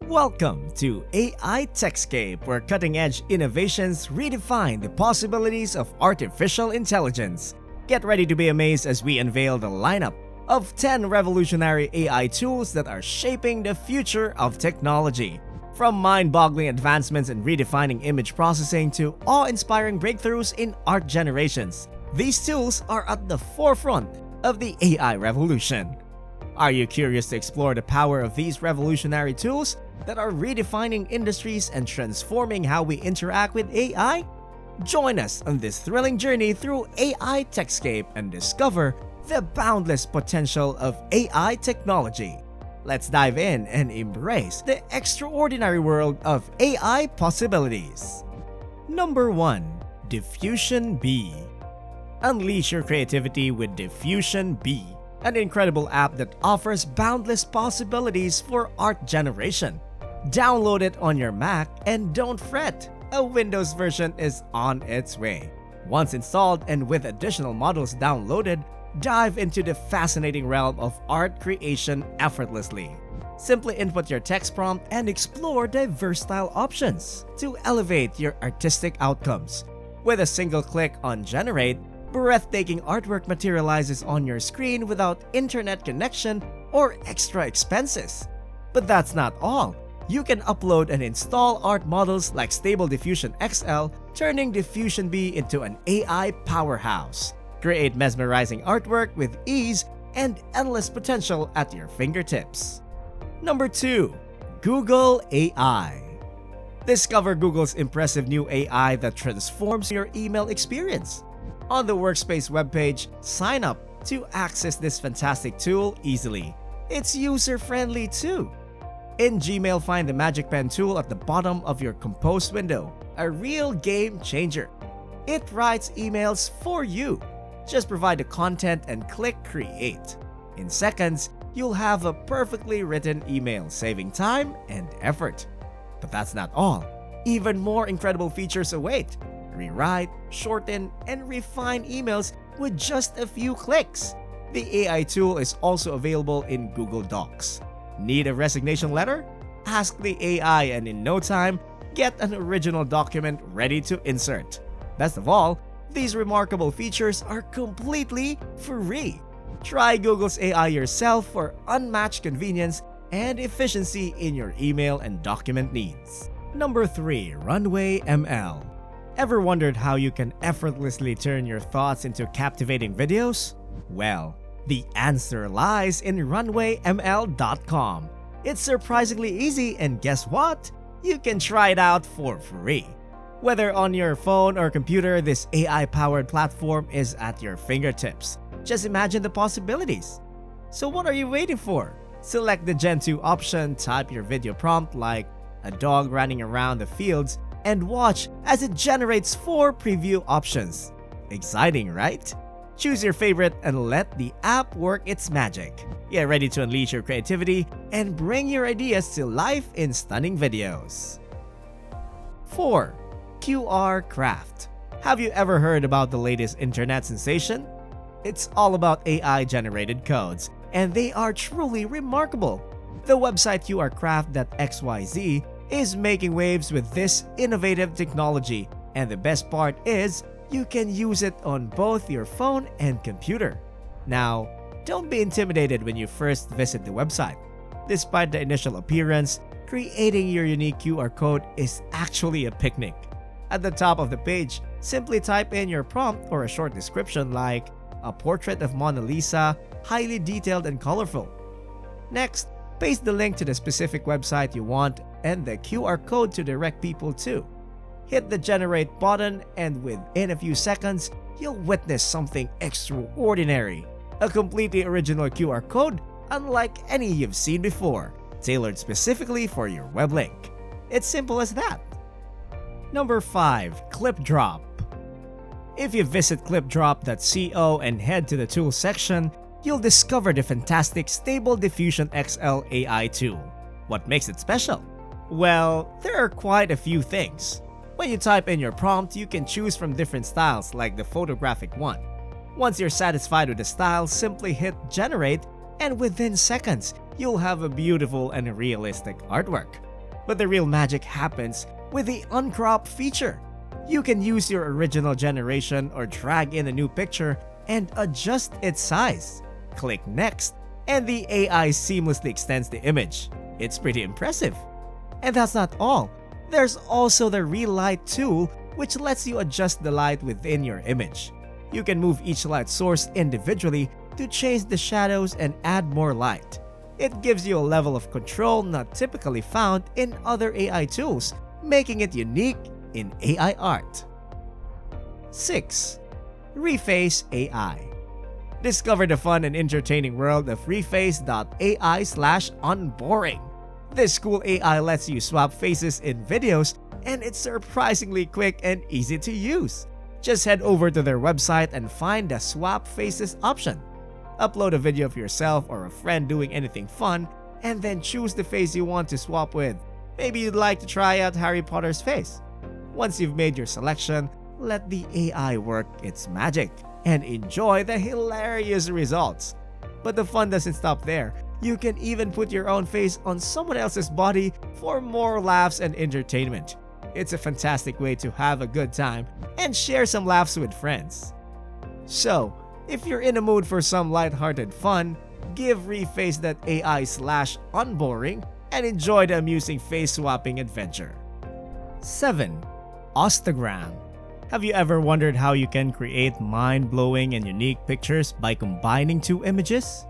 Welcome to AI Techscape, where cutting-edge innovations redefine the possibilities of artificial intelligence. Get ready to be amazed as we unveil the lineup of 10 revolutionary AI tools that are shaping the future of technology. From mind-boggling advancements in redefining image processing to awe-inspiring breakthroughs in art generations, these tools are at the forefront of the AI revolution. Are you curious to explore the power of these revolutionary tools that are redefining industries and transforming how we interact with AI? Join us on this thrilling journey through AI Techscape and discover the boundless potential of AI technology. Let's dive in and embrace the extraordinary world of AI possibilities. Number 1. Diffusion B. Unleash your creativity with Diffusion B, an incredible app that offers boundless possibilities for art generation. Download it on your Mac and don't fret, a Windows version is on its way. Once installed and with additional models downloaded, dive into the fascinating realm of art creation effortlessly. Simply input your text prompt and explore diverse style options to elevate your artistic outcomes. With a single click on Generate, breathtaking artwork materializes on your screen without internet connection or extra expenses. But that's not all. You can upload and install art models like Stable Diffusion XL, turning Diffusion B into an AI powerhouse. Create mesmerizing artwork with ease and endless potential at your fingertips. Number 2. Google AI. Discover Google's impressive new AI that transforms your email experience. On the Workspace webpage, sign up to access this fantastic tool easily. It's user-friendly too. In Gmail, find the Magic Pen tool at the bottom of your Compose window, a real game changer. It writes emails for you. Just provide the content and click Create. In seconds, you'll have a perfectly written email, saving time and effort. But that's not all. Even more incredible features await. Rewrite, shorten, and refine emails with just a few clicks. The AI tool is also available in Google Docs. Need a resignation letter? Ask the AI and in no time, get an original document ready to insert. Best of all, these remarkable features are completely free. Try Google's AI yourself for unmatched convenience and efficiency in your email and document needs. Number 3. Runway ML. Ever wondered how you can effortlessly turn your thoughts into captivating videos? Well, the answer lies in runwayml.com. It's surprisingly easy, and guess what? You can try it out for free. Whether on your phone or computer, this AI-powered platform is at your fingertips. Just imagine the possibilities. So what are you waiting for? Select the Gen 2 option, type your video prompt like a dog running around the fields, and watch as it generates 4 preview options. Exciting, right? Choose your favorite and let the app work its magic. Get ready to unleash your creativity and bring your ideas to life in stunning videos. 4. QRCraft. Have you ever heard about the latest internet sensation? It's all about AI-generated codes, and they are truly remarkable. The website QRCraft.xyz is making waves with this innovative technology, and the best part is you can use it on both your phone and computer. Now, don't be intimidated when you first visit the website. Despite the initial appearance, creating your unique QR code is actually a picnic. At the top of the page, simply type in your prompt or a short description like a portrait of Mona Lisa, highly detailed and colorful. Next, paste the link to the specific website you want and the QR code to direct people to. Hit the Generate button, and within a few seconds, you'll witness something extraordinary. A completely original QR code unlike any you've seen before, tailored specifically for your web link. It's simple as that. Number 5. ClipDrop. If you visit clipdrop.co and head to the Tools section, you'll discover the fantastic Stable Diffusion XL AI tool. What makes it special? Well, there are quite a few things. When you type in your prompt, you can choose from different styles like the photographic one. Once you're satisfied with the style, simply hit Generate, and within seconds, you'll have a beautiful and realistic artwork. But the real magic happens with the uncrop feature. You can use your original generation or drag in a new picture and adjust its size. Click Next, and the AI seamlessly extends the image. It's pretty impressive. And that's not all. There's also the Relight tool, which lets you adjust the light within your image. You can move each light source individually to change the shadows and add more light. It gives you a level of control not typically found in other AI tools, making it unique in AI art. 6. Reface AI. Discover the fun and entertaining world of reface.ai/unboring. This cool AI lets you swap faces in videos, and it's surprisingly quick and easy to use. Just head over to their website and find the Swap Faces option. Upload a video of yourself or a friend doing anything fun, and then choose the face you want to swap with. Maybe you'd like to try out Harry Potter's face. Once you've made your selection, let the AI work its magic and enjoy the hilarious results. But the fun doesn't stop there. You can even put your own face on someone else's body for more laughs and entertainment. It's a fantastic way to have a good time and share some laughs with friends. So, if you're in a mood for some lighthearted fun, give reface.ai/unboring and enjoy the amusing face swapping adventure. 7. Ostagram. Have you ever wondered how you can create mind-blowing and unique pictures by combining two images?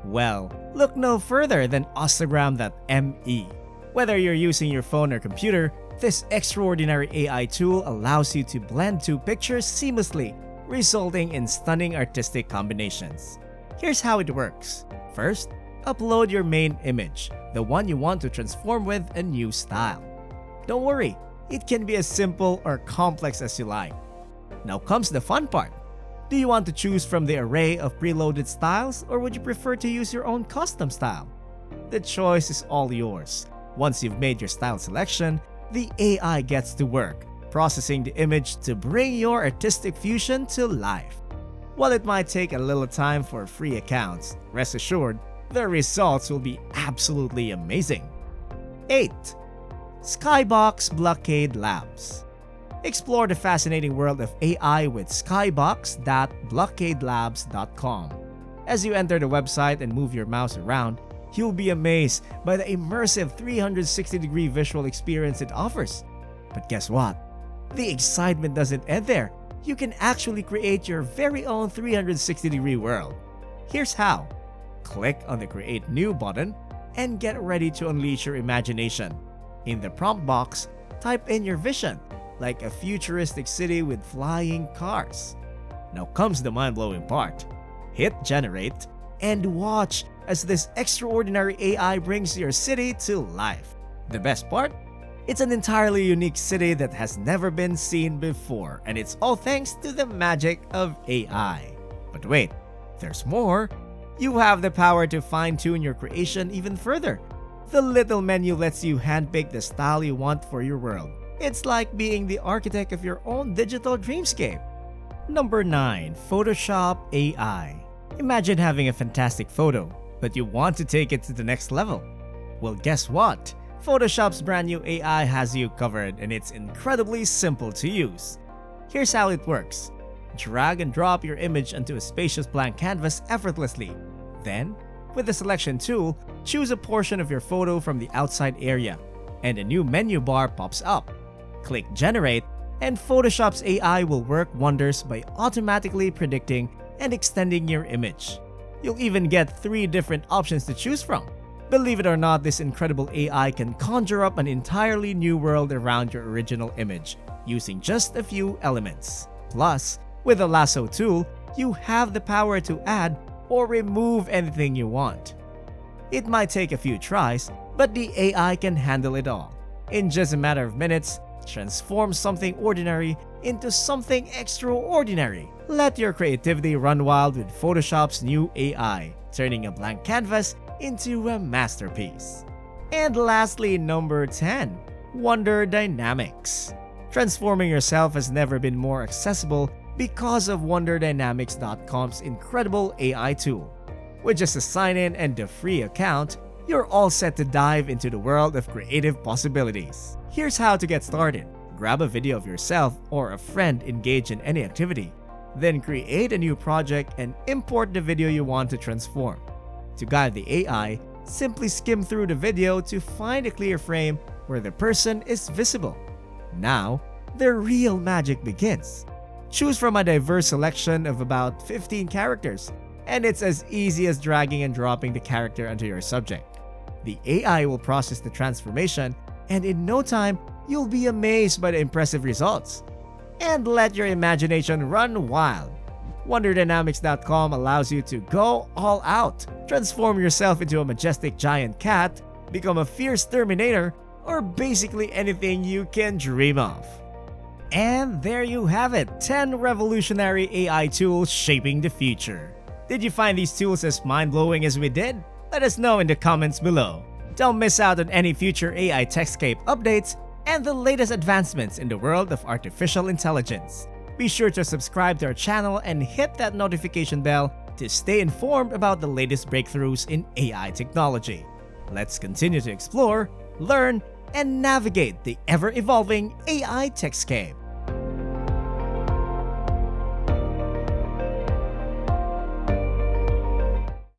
Well, look no further than Ostagram.me. Whether you're using your phone or computer, this extraordinary AI tool allows you to blend two pictures seamlessly, resulting in stunning artistic combinations. Here's how it works. First, upload your main image, the one you want to transform with a new style. Don't worry, it can be as simple or complex as you like. Now comes the fun part. Do you want to choose from the array of preloaded styles, or would you prefer to use your own custom style? The choice is all yours. Once you've made your style selection, the AI gets to work, processing the image to bring your artistic fusion to life. While it might take a little time for free accounts, rest assured, the results will be absolutely amazing. 8. Skybox Blockade Labs. Explore the fascinating world of AI with skybox.blockadelabs.com. As you enter the website and move your mouse around, you'll be amazed by the immersive 360-degree visual experience it offers. But guess what? The excitement doesn't end there. You can actually create your very own 360-degree world. Here's how. Click on the Create New button and get ready to unleash your imagination. In the prompt box, type in your vision, like a futuristic city with flying cars. Now comes the mind-blowing part. Hit Generate and watch as this extraordinary AI brings your city to life. The best part? It's an entirely unique city that has never been seen before, and it's all thanks to the magic of AI. But wait, there's more. You have the power to fine-tune your creation even further. The little menu lets you handpick the style you want for your world. It's like being the architect of your own digital dreamscape. Number 9. Photoshop AI. Imagine having a fantastic photo, but you want to take it to the next level. Well, guess what? Photoshop's brand new AI has you covered, and it's incredibly simple to use. Here's how it works. Drag and drop your image onto a spacious blank canvas effortlessly. Then, with the selection tool, choose a portion of your photo from the outside area, and a new menu bar pops up. Click Generate, and Photoshop's AI will work wonders by automatically predicting and extending your image. You'll even get 3 different options to choose from. Believe it or not, this incredible AI can conjure up an entirely new world around your original image using just a few elements. Plus, with the lasso tool, you have the power to add or remove anything you want. It might take a few tries, but the AI can handle it all. In just a matter of minutes, transform something ordinary into something extraordinary. Let your creativity run wild with Photoshop's new AI, turning a blank canvas into a masterpiece. And lastly, number 10. Wonder Dynamics. Transforming yourself has never been more accessible because of WonderDynamics.com's incredible AI tool. With just a sign-in and a free account, you're all set to dive into the world of creative possibilities. Here's how to get started. Grab a video of yourself or a friend engaged in any activity. Then create a new project and import the video you want to transform. To guide the AI, simply skim through the video to find a clear frame where the person is visible. Now, the real magic begins. Choose from a diverse selection of about 15 characters, and it's as easy as dragging and dropping the character onto your subject. The AI will process the transformation, and in no time, you'll be amazed by the impressive results. And let your imagination run wild. WonderDynamics.com allows you to go all out, transform yourself into a majestic giant cat, become a fierce Terminator, or basically anything you can dream of. And there you have it, 10 revolutionary AI tools shaping the future. Did you find these tools as mind-blowing as we did? Let us know in the comments below. Don't miss out on any future AI Techscape updates and the latest advancements in the world of artificial intelligence. Be sure to subscribe to our channel and hit that notification bell to stay informed about the latest breakthroughs in AI technology. Let's continue to explore, learn, and navigate the ever-evolving AI Techscape.